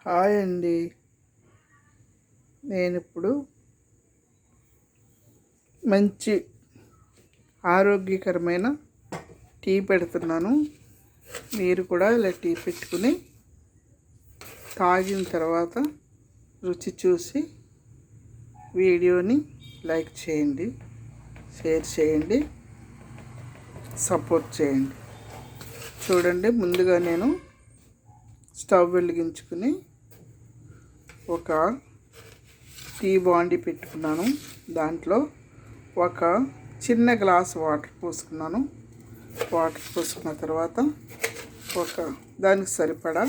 Hi అండి. నేను ఇప్పుడు మంచి ఆరోగ్యకరమైన టీ పెడుతున్నాను. మీరు కూడా ఇలా టీ పెట్టుకుని తాగిన తర్వాత రుచి చూసి వీడియోని లైక్ చేయండి, షేర్ చేయండి, సపోర్ట్ చేయండి. చూడండి, ముందుగా నేను స్టవ్ వెలిగించుకుని ఒక టీ బాండి పెట్టుకున్నాను. దాంట్లో ఒక చిన్న గ్లాస్ వాటర్ పోసుకున్నాను. వాటర్ పోసుకున్న తర్వాత ఒక దానికి సరిపడా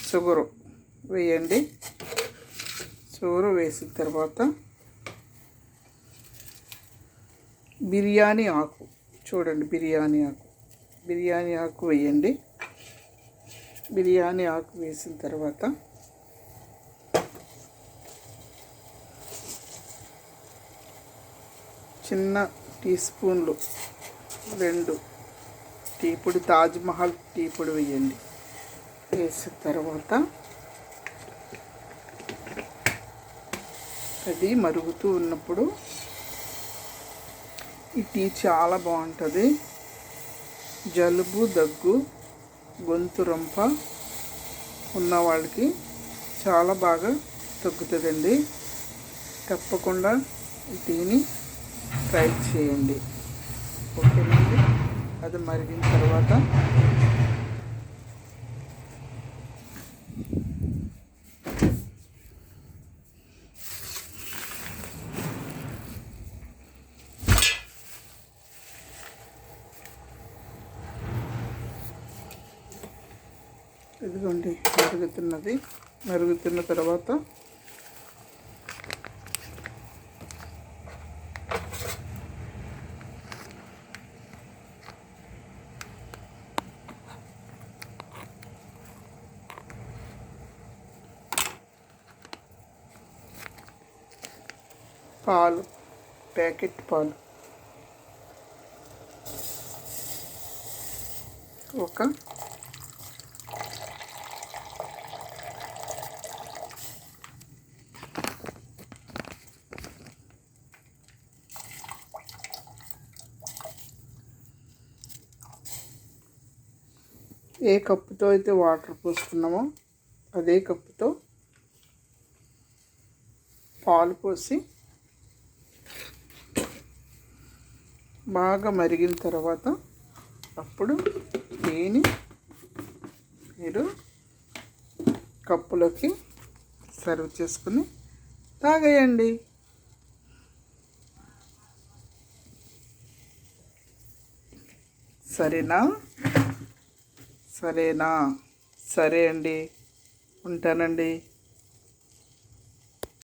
షుగరు వేయండి. షుగరు వేసిన తర్వాత బిర్యానీ ఆకు, చూడండి, బిర్యానీ ఆకు వేయండి. బిర్యానీ ఆకు వేసిన తర్వాత చిన్న టీ స్పూన్లు 2 టీ పొడి, తాజ్మహల్ టీ పొడి వేయండి. వేసిన తర్వాత అది మరుగుతూ ఉన్నప్పుడు ఈ టీ చాలా బాగుంటుంది. జలుబు, దగ్గు, గొంతు రొంప ఉన్న వాళ్ళకి చాలా బాగా తగ్గుతుందండి. తప్పకుండా ఈ టీని ట్రై చేయండి. ఓకేనండి. అది మరిగిన తర్వాత ఇదిగోండి, మరుగుతున్న తర్వాత పాలు, ప్యాకెట్ పాలు ఒక ఏ కప్పుతో అయితే వాటర్ పోసుకున్నామో అదే కప్పుతో పాలు పోసి బాగా మరిగిన తర్వాత అప్పుడు టీని మీరు కప్పులోకి సర్వ్ చేసుకుని తాగేయండి. సరేనా? సరే అండి, ఉంటానండి.